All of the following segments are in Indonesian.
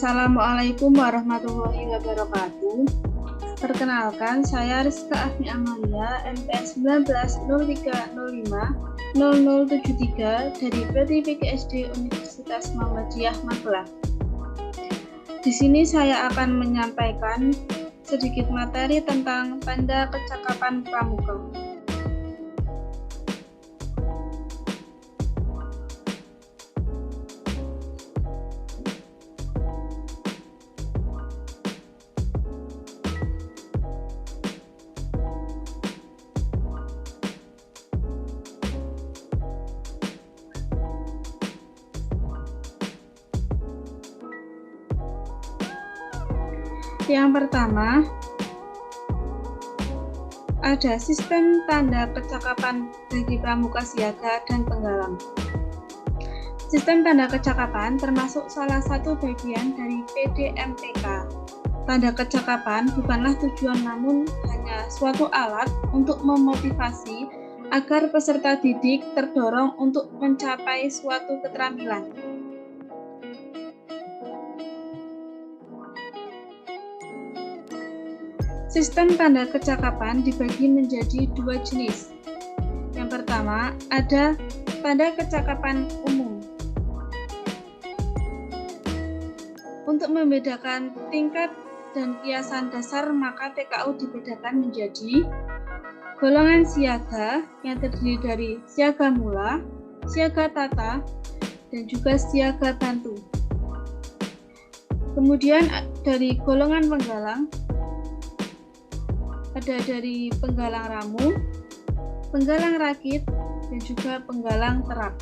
Assalamualaikum warahmatullahi wabarakatuh. Perkenalkan, saya Rizka Afni Amalia, MPN 1903050073 dari PTPGSD Universitas Muhammadiyah Magelang. Di sini saya akan menyampaikan sedikit materi tentang tanda kecakapan pramuka. Yang pertama, ada sistem tanda kecakapan bagi pramuka siaga dan penggalang. Sistem tanda kecakapan termasuk salah satu bagian dari PDMTK. Tanda kecakapan bukanlah tujuan, namun hanya suatu alat untuk memotivasi agar peserta didik terdorong untuk mencapai suatu keterampilan. Sistem tanda kecakapan dibagi menjadi dua jenis. Yang pertama, ada tanda kecakapan umum. Untuk membedakan tingkat dan kiasan dasar, maka TKU dibedakan menjadi golongan siaga yang terdiri dari siaga mula, siaga tata, dan juga siaga bantu. Kemudian dari golongan penggalang, ada dari penggalang ramu, penggalang rakit, dan juga penggalang terap.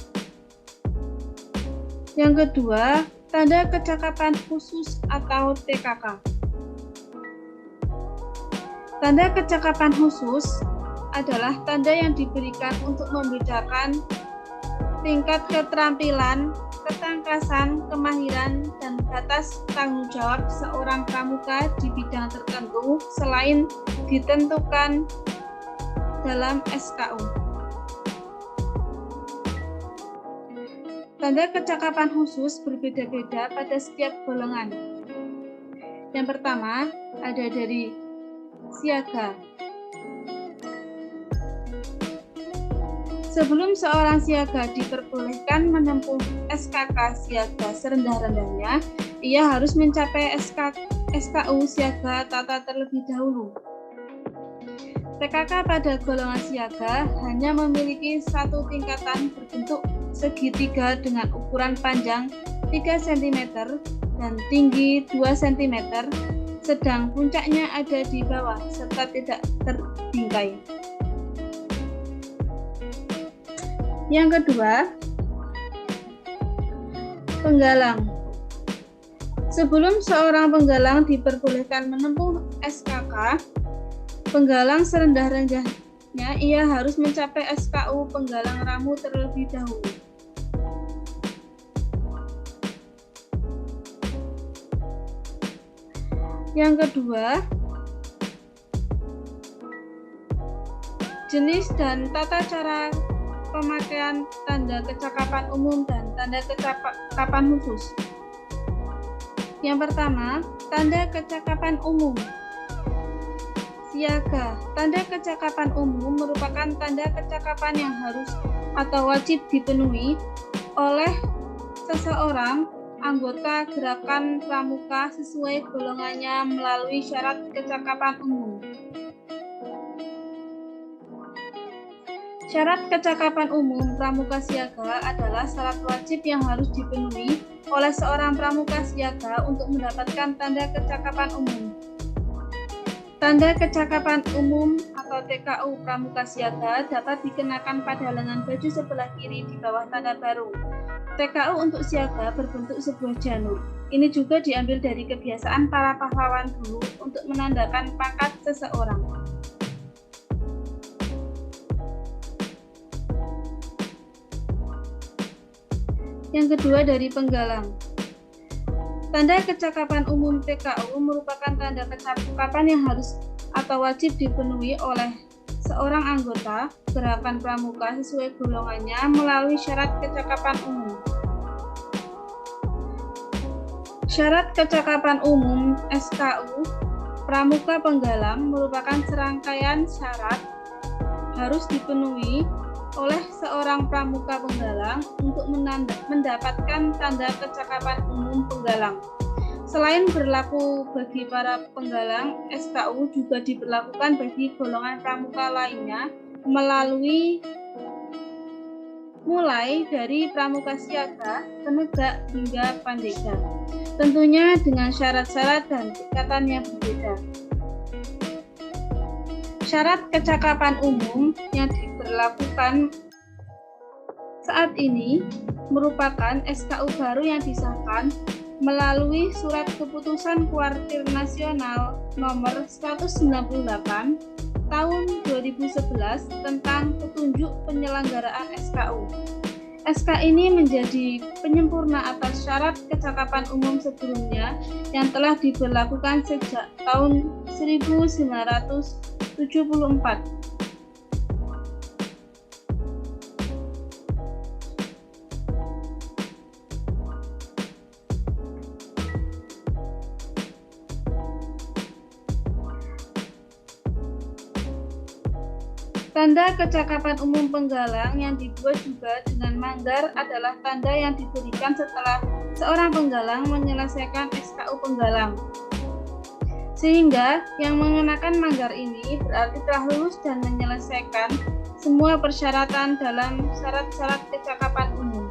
Yang kedua, tanda kecakapan khusus atau TKK. Tanda kecakapan khusus adalah tanda yang diberikan untuk membedakan tingkat keterampilan, ketangkasan, kemahiran, dan batas tanggung jawab seorang pramuka di bidang tertentu selain ditentukan dalam SKU. Tanda kecakapan khusus berbeda-beda pada setiap golongan. Yang pertama, ada dari siaga. Sebelum seorang siaga diperbolehkan menempuh SKK siaga serendah-rendahnya, ia harus mencapai SKU siaga tata terlebih dahulu. TKK pada golongan siaga hanya memiliki satu tingkatan berbentuk segitiga dengan ukuran panjang 3 cm dan tinggi 2 cm, sedang puncaknya ada di bawah serta tidak terbingkai. Yang kedua, penggalang. Sebelum seorang penggalang diperbolehkan menempuh SKK, penggalang serendah-rendahnya ia harus mencapai SKU penggalang ramu terlebih dahulu. Yang kedua, jenis dan tata cara pemakaian tanda kecakapan umum dan tanda kecakapan khusus. Yang pertama, tanda kecakapan umum. Siaga. Tanda kecakapan umum merupakan tanda kecakapan yang harus atau wajib dipenuhi oleh seseorang anggota gerakan pramuka sesuai golongannya melalui syarat kecakapan umum. Syarat kecakapan umum pramuka siaga adalah syarat wajib yang harus dipenuhi oleh seorang pramuka siaga untuk mendapatkan tanda kecakapan umum. Tanda kecakapan umum atau TKU pramuka siaga dapat dikenakan pada lengan baju sebelah kiri di bawah tanda baru. TKU untuk siaga berbentuk sebuah janur. Ini juga diambil dari kebiasaan para pahlawan dulu untuk menandakan pangkat seseorang. Yang kedua, dari penggalang. Tanda kecakapan umum TKU merupakan tanda kecakapan yang harus atau wajib dipenuhi oleh seorang anggota gerakan pramuka sesuai golongannya melalui syarat kecakapan umum. Syarat kecakapan umum SKU Pramuka Penggalang merupakan serangkaian syarat harus dipenuhi oleh seorang pramuka penggalang untuk mendapatkan tanda kecakapan umum penggalang. Selain berlaku bagi para penggalang, SKU juga diberlakukan bagi golongan pramuka lainnya mulai dari pramuka siaga, penegak hingga pandega. Tentunya dengan syarat-syarat dan tingkatan yang berbeda. Syarat kecakapan umum yang diberlakukan saat ini merupakan SKU baru yang disahkan melalui Surat Keputusan Kuartir Nasional Nomor 198 Tahun 2011 tentang petunjuk penyelenggaraan SKU. SK ini menjadi penyempurna atas syarat kecakapan umum sebelumnya yang telah diberlakukan sejak tahun 1974. Tanda kecakapan umum penggalang yang dibuat juga dengan manggar adalah tanda yang diberikan setelah seorang penggalang menyelesaikan SKU penggalang. Sehingga yang mengenakan manggar ini berarti telah lulus dan menyelesaikan semua persyaratan dalam syarat-syarat kecakapan umum.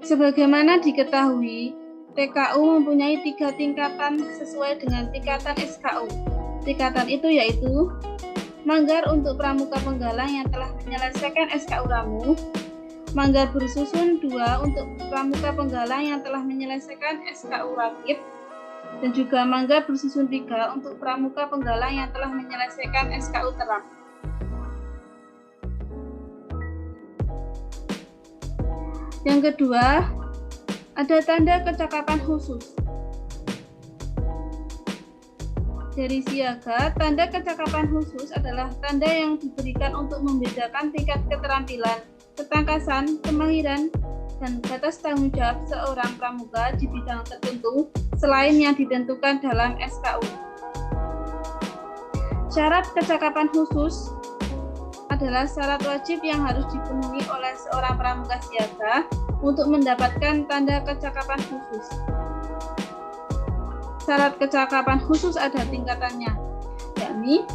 Sebagaimana diketahui, TKU mempunyai 3 tingkatan sesuai dengan tingkatan SKU. Tingkatan itu yaitu manggar untuk pramuka penggalang yang telah menyelesaikan SKU Ramu, manggar bersusun 2 untuk pramuka penggalang yang telah menyelesaikan SKU Rakit, dan juga manggar bersusun 3 untuk pramuka penggalang yang telah menyelesaikan SKU Terap. Yang kedua, ada tanda kecakapan khusus. Dari siaga, tanda kecakapan khusus adalah tanda yang diberikan untuk membedakan tingkat keterampilan, ketangkasan, kemahiran, dan batas tanggung jawab seorang pramuka di bidang tertentu selain yang ditentukan dalam SKU. Syarat kecakapan khusus adalah syarat wajib yang harus dipenuhi oleh seorang pramuka siaga untuk mendapatkan tanda kecakapan khusus. Syarat kecakapan khusus ada tingkatannya, yakni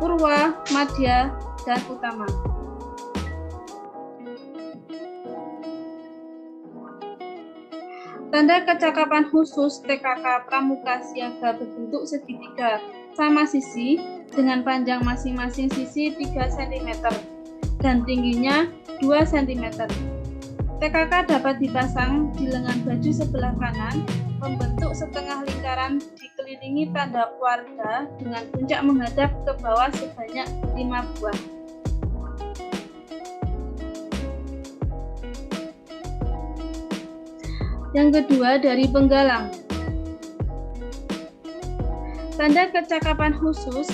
purwa, madya, dan utama. Tanda kecakapan khusus TKK pramuka siaga berbentuk segitiga sama sisi dengan panjang masing-masing sisi 3 cm dan tingginya 2 cm. TKK dapat dipasang di lengan baju sebelah kanan, membentuk setengah lingkaran dikelilingi tanda warga dengan puncak menghadap ke bawah sebanyak 5 buah. Yang kedua, dari penggalang. Tanda kecakapan khusus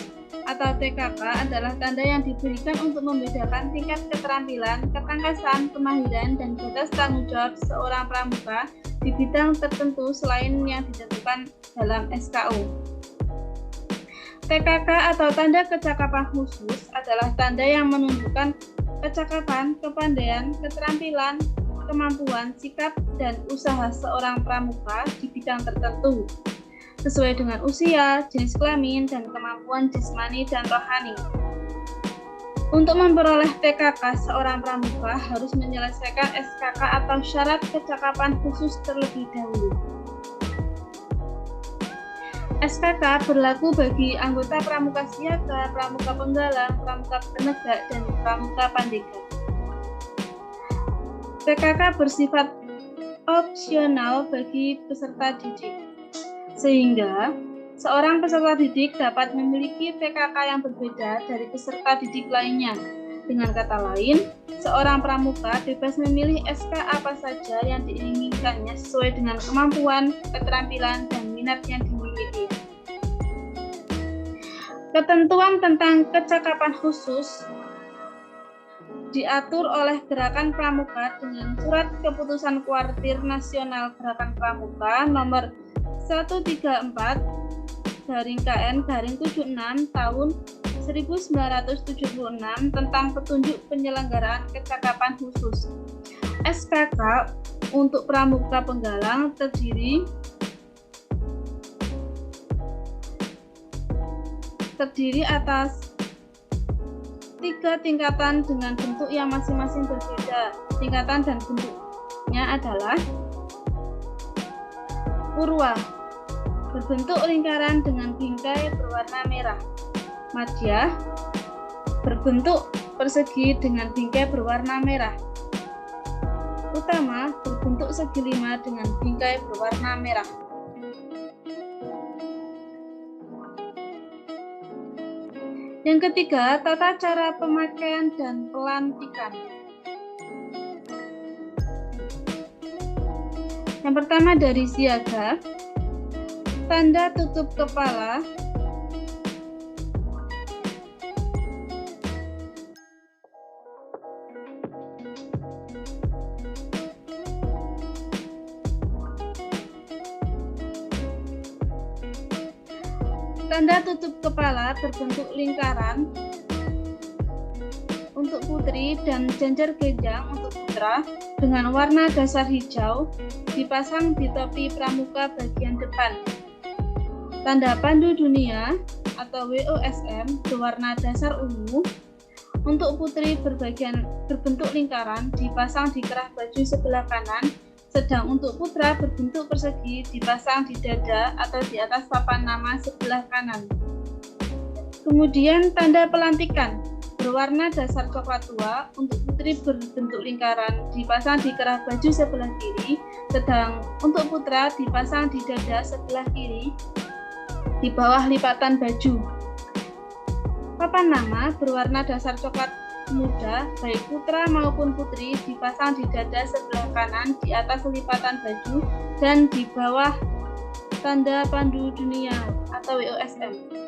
atau TKK adalah tanda yang diberikan untuk membedakan tingkat keterampilan, ketangkasan, kemahiran, dan batas tanggung jawab seorang pramuka di bidang tertentu selain yang ditentukan dalam SKU. TKK atau tanda kecakapan khusus adalah tanda yang menunjukkan kecakapan, kepandaian, keterampilan, kemampuan, sikap, dan usaha seorang pramuka di bidang tertentu sesuai dengan usia, jenis kelamin, dan kemampuan jasmani dan rohani. Untuk memperoleh TKK, seorang pramuka harus menyelesaikan SKK atau syarat kecakapan khusus terlebih dahulu. SKK berlaku bagi anggota pramuka siaga, pramuka penggalang, pramuka penegak, dan pramuka pandega. TKK bersifat opsional bagi peserta didik, sehingga seorang peserta didik dapat memiliki TKK yang berbeda dari peserta didik lainnya. Dengan kata lain, seorang pramuka bebas memilih SK apa saja yang diinginkannya sesuai dengan kemampuan, keterampilan, dan minat yang dimiliki. Ketentuan tentang kecakapan khusus diatur oleh Gerakan Pramuka dengan Surat Keputusan Kuartir Nasional Gerakan Pramuka nomor 134/KN/76 tahun 1976 tentang petunjuk penyelenggaraan kecakapan khusus. SKK untuk Pramuka Penggalang terdiri atas 3 tingkatan dengan bentuk yang masing-masing berbeda. Tingkatan dan bentuknya adalah Purwa, berbentuk lingkaran dengan bingkai berwarna merah. Madya, berbentuk persegi dengan bingkai berwarna merah. Utama, berbentuk segi 5 dengan bingkai berwarna merah. Yang ketiga, tata cara pemakaian dan pelantikan. Yang pertama dari siaga, tanda tutup kepala, tanda tutup kepala berbentuk lingkaran untuk putri dan janjar genjang untuk putra dengan warna dasar hijau dipasang di topi pramuka bagian depan. Tanda pandu dunia atau WOSM berwarna dasar ungu untuk putri berbentuk lingkaran dipasang di kerah baju sebelah kanan, sedang untuk putra berbentuk persegi dipasang di dada atau di atas papan nama sebelah kanan. Kemudian tanda pelantikan berwarna dasar coklat tua untuk putri berbentuk lingkaran dipasang di kerah baju sebelah kiri, sedang untuk putra dipasang di dada sebelah kiri di bawah lipatan baju. Papan nama berwarna dasar coklat muda, baik putra maupun putri, dipasang di dada sebelah kanan di atas lipatan baju dan di bawah tanda pandu dunia atau WOSM.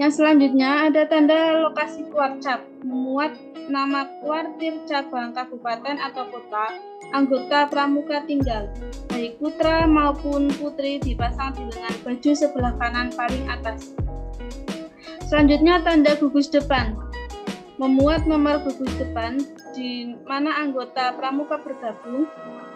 Yang selanjutnya ada tanda lokasi kuarcap, memuat nama kuartir cabang kabupaten atau kota anggota pramuka tinggal, baik putra maupun putri, dipasang di lengan baju sebelah kanan paling atas. Selanjutnya tanda gugus depan, memuat nomor gugus depan di mana anggota pramuka bergabung,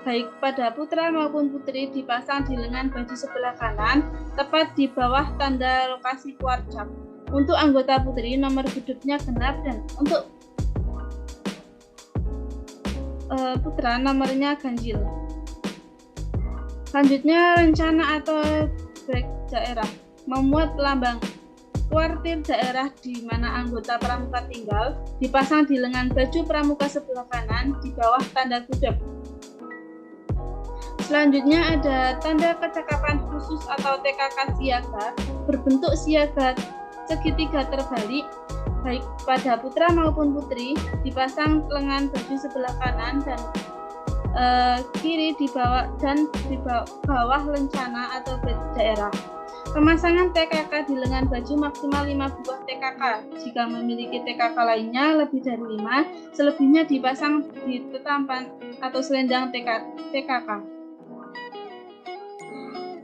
baik pada putra maupun putri, dipasang di lengan baju sebelah kanan, tepat di bawah tanda lokasi kuarcap. Untuk anggota putri, nomor hidupnya genap dan untuk putra nomornya ganjil. Selanjutnya rencana atau baik daerah, memuat lambang kuartir daerah di mana anggota pramuka tinggal, dipasang di lengan baju pramuka sebelah kanan di bawah tanda gudeg. Selanjutnya ada tanda kecakapan khusus atau TKK siaga, berbentuk siaga segitiga terbalik, baik pada putra maupun putri, dipasang lengan baju sebelah kanan dan kiri di bawah lencana atau daerah. Pemasangan TKK di lengan baju maksimal 5 buah TKK. Jika memiliki TKK lainnya lebih dari 5, selebihnya dipasang di tetampan atau selendang TKK.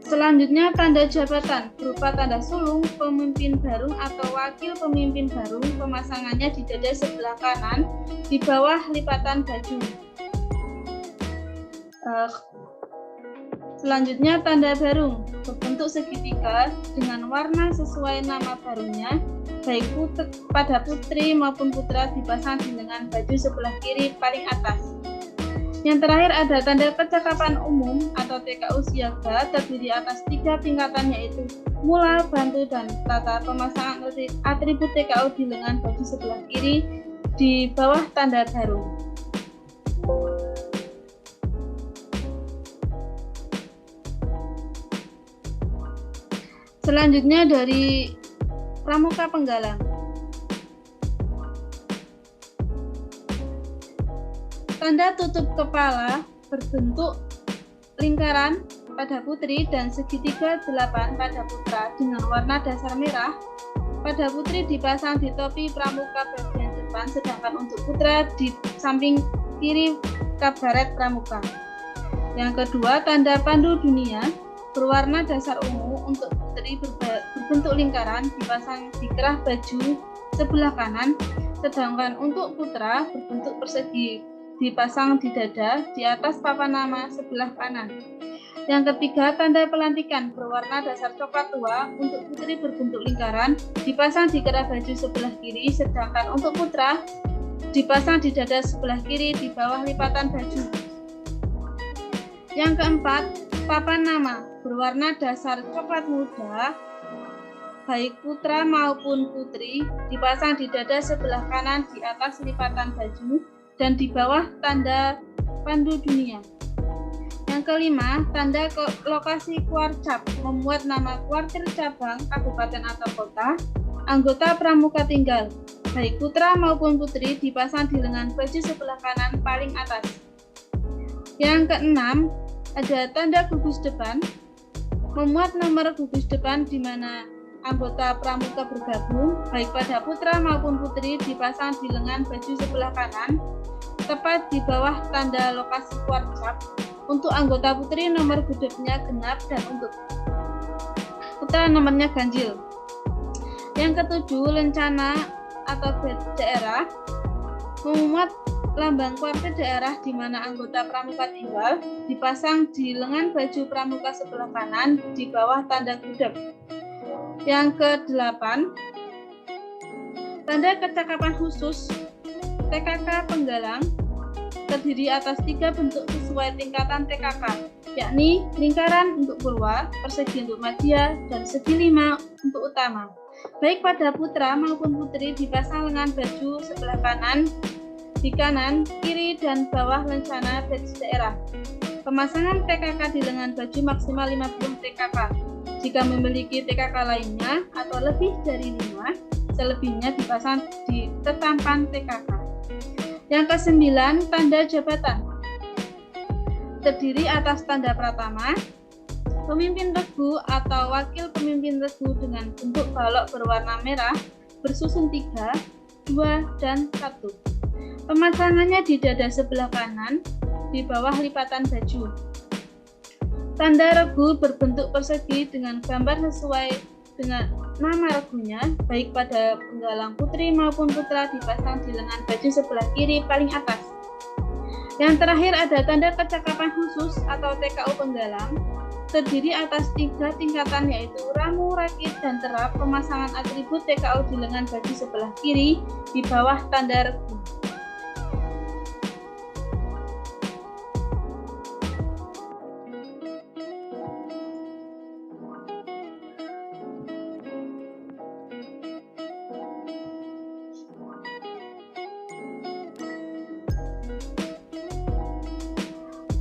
Selanjutnya tanda jabatan berupa tanda sulung, pemimpin barung atau wakil pemimpin barung, pemasangannya di dada sebelah kanan di bawah lipatan baju. Selanjutnya tanda barung berbentuk segitiga dengan warna sesuai nama barungnya, baik pada putri maupun putra, dipasang di lengan baju sebelah kiri paling atas. Yang terakhir ada tanda kecakapan umum atau TKU siaga, terdiri atas 3 tingkatan yaitu mula, bantu, dan tata. Pemasangan atribut TKU di lengan baju sebelah kiri di bawah tanda barung. Selanjutnya dari pramuka penggalang. Tanda tutup kepala berbentuk lingkaran pada putri dan segitiga 8 pada putra dengan warna dasar merah. Pada putri dipasang di topi pramuka bagian depan, sedangkan untuk putra di samping kiri kabaret pramuka. Yang kedua, tanda pandu dunia berwarna dasar ungu untuk putri berbentuk lingkaran dipasang di kerah baju sebelah kanan, sedangkan untuk putra berbentuk persegi dipasang di dada di atas papan nama sebelah kanan. Yang ketiga, tanda pelantikan berwarna dasar coklat tua untuk putri berbentuk lingkaran dipasang di kerah baju sebelah kiri, sedangkan untuk putra dipasang di dada sebelah kiri di bawah lipatan baju. Yang keempat, papan nama berwarna dasar coklat muda baik putra maupun putri dipasang di dada sebelah kanan di atas lipatan baju dan di bawah tanda pandu dunia. Yang kelima, tanda lokasi kuarcap memuat nama kuartir cabang, kabupaten atau kota, anggota pramuka tinggal, baik putra maupun putri dipasang di lengan baju sebelah kanan paling atas. Yang keenam, ada tanda gugus depan, memuat nomor gugus depan di mana anggota pramuka bergabung, baik pada putra maupun putri dipasang di lengan baju sebelah kanan, tepat di bawah tanda lokasi kuarcap. Untuk anggota putri nomor genapnya genap dan untuk putra nomornya ganjil. Yang ketujuh, lencana atau daerah memuat lambang kuartir daerah di mana anggota pramuka tinggal dipasang di lengan baju pramuka sebelah kanan di bawah tanda gudeg. Yang kedelapan, tanda kecakapan khusus TKK Penggalang terdiri atas 3 bentuk sesuai tingkatan TKK, yakni lingkaran untuk Purwa, persegi untuk Madya, dan segi 5 untuk Utama. Baik pada putra maupun putri dipasang lengan baju sebelah kanan, di kanan, kiri, dan bawah lencana badge daerah. Pemasangan TKK di lengan baju maksimal 50 TKK. Jika memiliki TKK lainnya atau lebih dari 5, selebihnya dipasang di tetampan TKK. Yang kesembilan, tanda jabatan terdiri atas tanda pratama, pemimpin regu atau wakil pemimpin regu dengan bentuk balok berwarna merah bersusun 3, 2, dan 1. Pemasangannya di dada sebelah kanan di bawah lipatan baju. Tanda regu berbentuk persegi dengan gambar sesuai dengan nama regunya, baik pada penggalang putri maupun putra dipasang di lengan baju sebelah kiri paling atas. Yang terakhir ada tanda kecakapan khusus atau TKU Penggalang, terdiri atas 3 tingkatan yaitu ramu, rakit, dan terap. Pemasangan atribut TKU di lengan baju sebelah kiri di bawah tanda regu.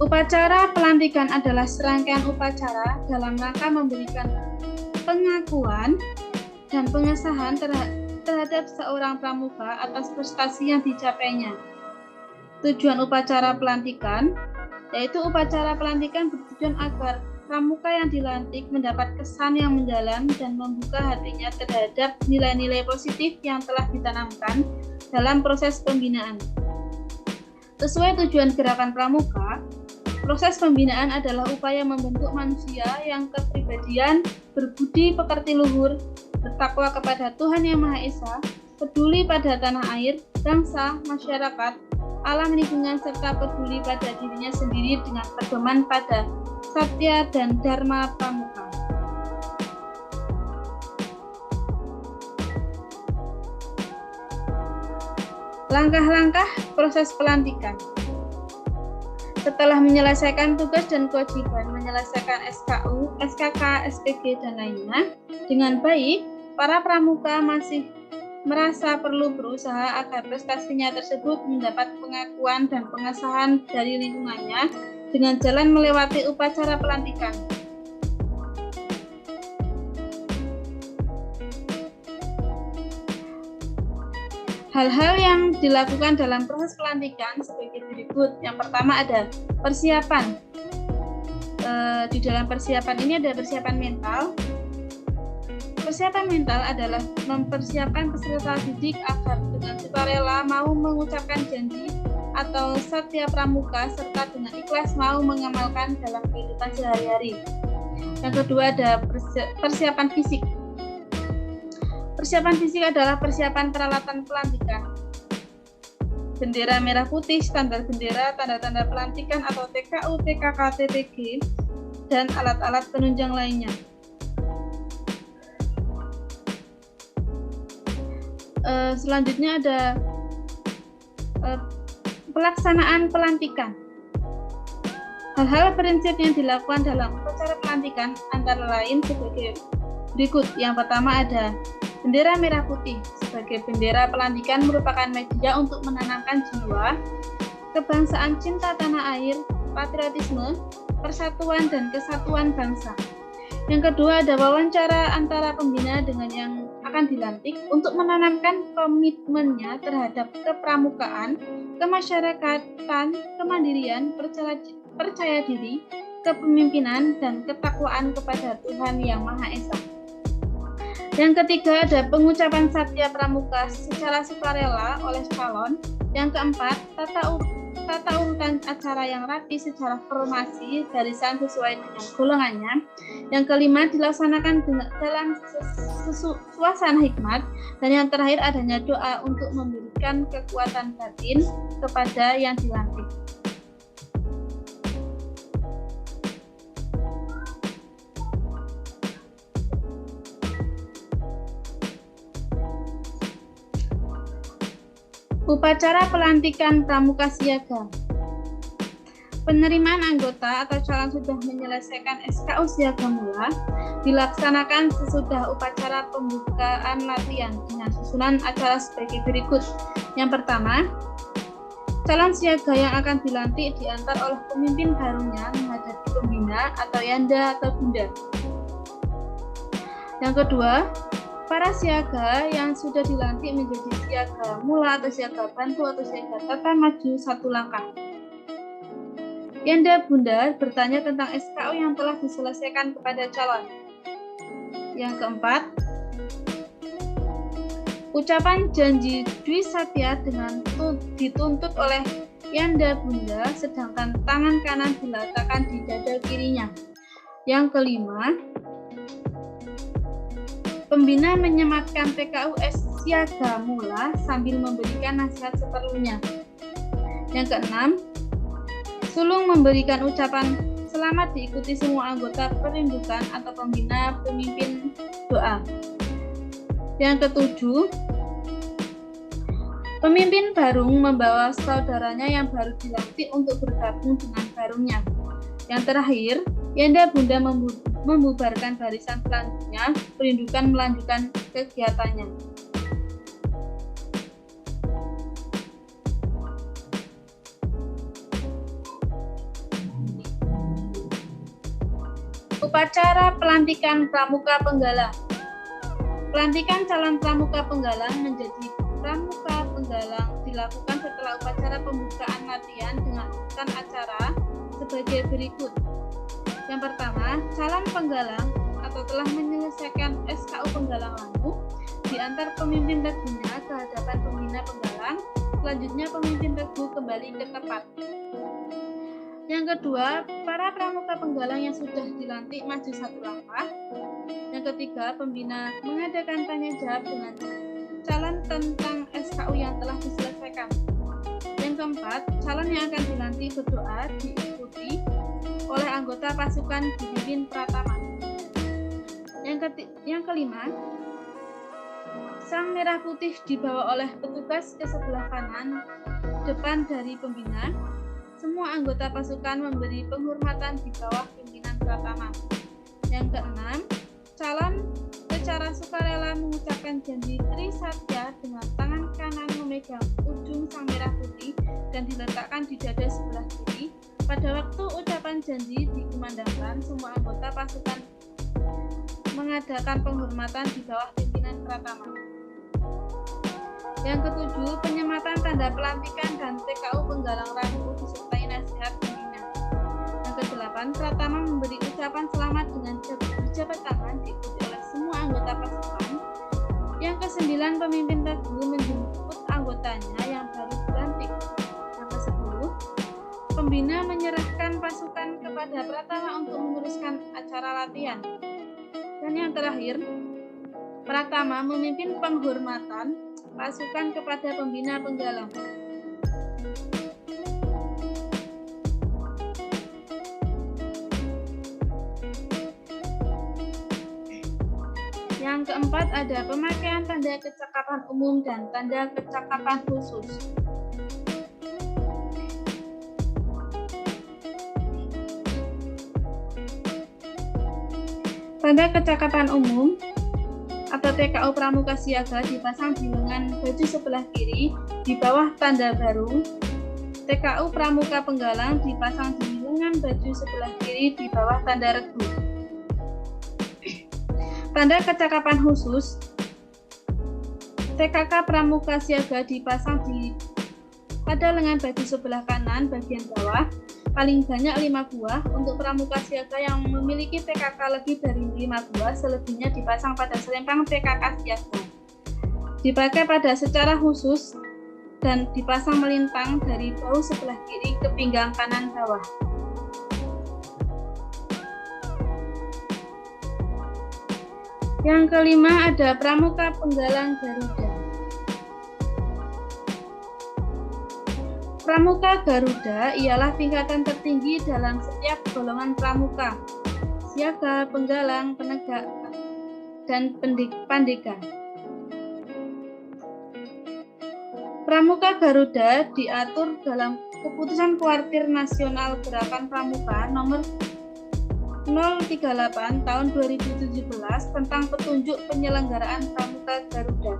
Upacara pelantikan adalah serangkaian upacara dalam rangka memberikan pengakuan dan pengesahan terhadap seorang pramuka atas prestasi yang dicapainya. Tujuan upacara pelantikan yaitu upacara pelantikan bertujuan agar pramuka yang dilantik mendapat kesan yang mendalam dan membuka hatinya terhadap nilai-nilai positif yang telah ditanamkan dalam proses pembinaan. Sesuai tujuan gerakan pramuka, proses pembinaan adalah upaya membentuk manusia yang kepribadian, berbudi pekerti luhur, bertakwa kepada Tuhan Yang Maha Esa, peduli pada tanah air, bangsa, masyarakat, alam lingkungan, serta peduli pada dirinya sendiri dengan pedoman pada Satya dan Dharma Pramuka. Langkah-langkah proses pelantikan. Setelah menyelesaikan tugas dan kewajiban menyelesaikan SKU, SKK, SPG, dan lainnya dengan baik, para pramuka masih merasa perlu berusaha agar prestasinya tersebut mendapat pengakuan dan pengesahan dari lingkungannya dengan jalan melewati upacara pelantikan. Hal-hal yang dilakukan dalam proses pelantikan sebagai berikut. Yang pertama ada persiapan. Di dalam persiapan ini ada persiapan mental. Persiapan mental adalah mempersiapkan peserta didik agar dengan sukarela mau mengucapkan janji atau satya pramuka serta dengan ikhlas mau mengamalkan dalam kehidupan sehari-hari. Yang kedua ada persiapan fisik. Persiapan fisik adalah persiapan peralatan pelantikan. Bendera merah putih, standar bendera, tanda-tanda pelantikan atau TKU, TKK, TTG, dan alat-alat penunjang lainnya. Selanjutnya ada pelaksanaan pelantikan. Hal-hal prinsip yang dilakukan dalam upacara pelantikan antara lain sebagai berikut. Yang pertama ada bendera merah putih. Sebagai bendera pelantikan merupakan media untuk menanamkan jiwa kebangsaan, cinta tanah air, patriotisme, persatuan dan kesatuan bangsa. Yang kedua ada wawancara antara pembina dengan yang akan dilantik untuk menanamkan komitmennya terhadap kepramukaan, kemasyarakatan, kemandirian, percaya diri, kepemimpinan, dan ketakwaan kepada Tuhan Yang Maha Esa. Yang ketiga ada pengucapan satya pramuka secara sukarela oleh calon. Yang keempat, tata urutan acara yang rapi secara formasi barisan sesuai dengan golongannya. Yang kelima dilaksanakan dalam suasana hikmat. Dan yang terakhir adanya doa untuk memberikan kekuatan batin kepada yang dilantik. Upacara pelantikan pramuka siaga. Penerimaan anggota atau calon sudah menyelesaikan SKU siaga mula dilaksanakan sesudah upacara pembukaan latihan dengan susunan acara sebagai berikut. Yang pertama, calon siaga yang akan dilantik diantar oleh pemimpin barunya menghadapi pembina atau yanda atau bunda. Yang kedua, para siaga yang sudah dilantik menjadi siaga mula atau siaga bantu atau siaga tata maju satu langkah. Yanda bunda bertanya tentang SKU yang telah diselesaikan kepada calon. Yang keempat, ucapan janji Dwi Satya dengan dituntut oleh Yanda bunda sedangkan tangan kanan diletakkan di dada kirinya. Yang kelima, pembina menyematkan TKUS siaga mula sambil memberikan nasihat seperlunya. Yang keenam, sulung memberikan ucapan selamat diikuti semua anggota perindukan atau pembina pemimpin doa. Yang ketujuh, pemimpin baru membawa saudaranya yang baru dilantik untuk bergabung dengan barunya. Yang terakhir, Yanda bunda membubarkan barisan selanjutnya, perindukan melanjutkan kegiatannya. Upacara pelantikan pramuka penggalang. Pelantikan calon pramuka penggalang menjadi pramuka penggalang dilakukan setelah upacara pembukaan latihan dengan urutan acara sebagai berikut. Yang pertama, calon penggalang atau telah menyelesaikan SKU penggalang lalu diantar pemimpin regunya ke hadapan pembina penggalang. Selanjutnya pemimpin regu kembali ke tempat. Yang kedua, para pramuka penggalang yang sudah dilantik maju satu langkah. Yang ketiga, pembina mengadakan tanya jawab dengan calon tentang SKU yang telah diselesaikan. Yang keempat, calon yang akan dilantik berdoa diikuti oleh anggota pasukan dipimpin pratama. Yang kelima, sang merah putih dibawa oleh petugas ke sebelah kanan depan dari pembina. Semua anggota pasukan memberi penghormatan di bawah pimpinan pratama. Yang keenam, calon secara sukarela mengucapkan janji Tri Satya dengan tangan kanan memegang ujung sang merah putih dan diletakkan di dada sebelah kiri. Pada waktu ucapan janji dikumandangkan, semua anggota pasukan mengadakan penghormatan di bawah pimpinan pratama. Yang ketujuh, penyematan tanda pelantikan dan TKU penggalang ragu disertai nasihat pembina. Yang ke-8, Pratama memberi ucapan selamat dengan berjabat tangan diikuti oleh semua anggota pasukan. Yang ke-9, pemimpin regu menjemput anggotanya yang baru dilantik. Yang ke-10, pembina menyerahkan pasukan kepada Pratama untuk menguruskan acara latihan. Dan yang terakhir, Pratama memimpin penghormatan pasukan kepada pembina penggalang. Yang keempat ada pemakaian tanda kecakapan umum dan tanda kecakapan khusus. Tanda kecakapan umum atau TKU Pramuka Siaga dipasang di lengan baju sebelah kiri di bawah tanda baru. TKU Pramuka Penggalang dipasang di lengan baju sebelah kiri di bawah tanda regu. Tanda kecakapan khusus TKK Pramuka Siaga dipasang pada lengan baju sebelah kanan bagian bawah, paling banyak 5 buah. Untuk pramuka siaga yang memiliki TKK lebih dari 5 buah, selebihnya dipasang pada selempang TKK siaga. Dipakai pada secara khusus dan dipasang melintang dari bahu sebelah kiri ke pinggang kanan bawah. Yang kelima ada Pramuka Penggalang Garuda. Pramuka Garuda ialah tingkatan tertinggi dalam setiap golongan pramuka, siaga, penggalang, penegak, dan pandega. Pramuka Garuda diatur dalam Keputusan Kuartir Nasional Gerakan Pramuka nomor 038 tahun 2017 tentang petunjuk penyelenggaraan Pramuka Garuda.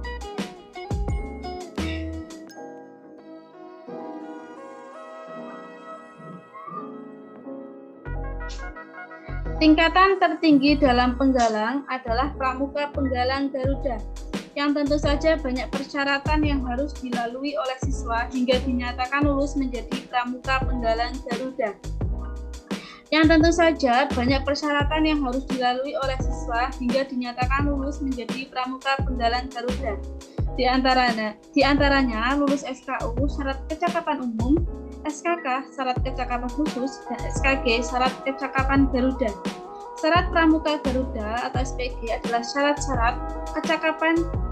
Tingkatan tertinggi dalam penggalang adalah Pramuka Penggalang Garuda, yang tentu saja banyak persyaratan yang harus dilalui oleh siswa hingga dinyatakan lulus menjadi Pramuka Penggalang Garuda. Yang tentu saja banyak persyaratan yang harus dilalui oleh siswa hingga dinyatakan lulus menjadi Pramuka Penggalang Garuda. Di antaranya lulus SKU syarat kecakapan umum, SKK syarat kecakapan khusus, dan SKG syarat kecakapan Garuda. Syarat Pramuka Garuda atau SPG adalah syarat-syarat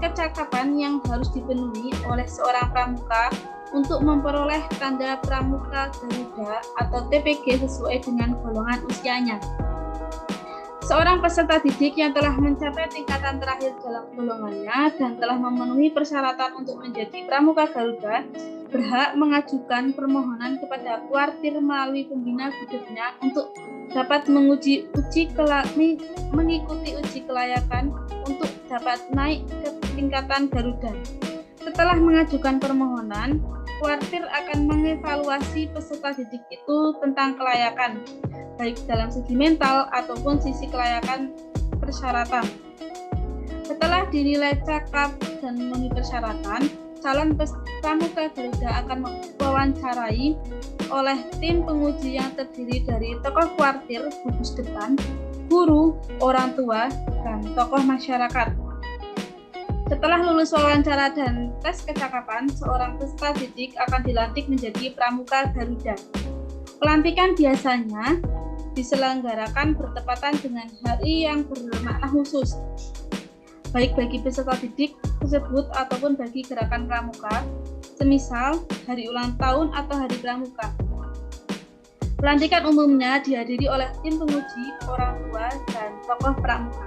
kecakapan yang harus dipenuhi oleh seorang pramuka untuk memperoleh tanda Pramuka Garuda atau TPG sesuai dengan golongan usianya. Seorang peserta didik yang telah mencapai tingkatan terakhir dalam golongannya dan telah memenuhi persyaratan untuk menjadi Pramuka Garuda berhak mengajukan permohonan kepada Kuartir melalui pembina gudegnya untuk dapat mengikuti uji kelayakan untuk dapat naik ke tingkatan Garuda. Setelah mengajukan permohonan, Kuartir akan mengevaluasi peserta didik itu tentang kelayakan, baik dalam segi mental ataupun sisi kelayakan persyaratan. Setelah dinilai cakap dan memenuhi persyaratan, calon Pramuka Garuda akan diwawancarai oleh tim penguji yang terdiri dari tokoh Kuartir, gugus depan, guru, orang tua, dan tokoh masyarakat. Setelah lulus wawancara dan tes kecakapan, seorang peserta didik akan dilantik menjadi Pramuka Garuda. Pelantikan biasanya diselenggarakan bertepatan dengan hari yang bermakna khusus, baik bagi peserta didik tersebut ataupun bagi gerakan pramuka, semisal hari ulang tahun atau hari pramuka. Pelantikan umumnya dihadiri oleh tim penguji, orang tua, dan tokoh pramuka.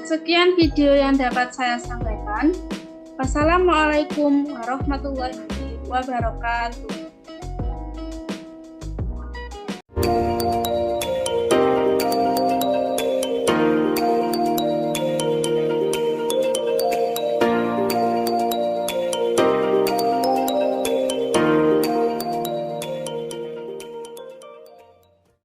Sekian video yang dapat saya sampaikan. Wassalamualaikum warahmatullahi wabarakatuh.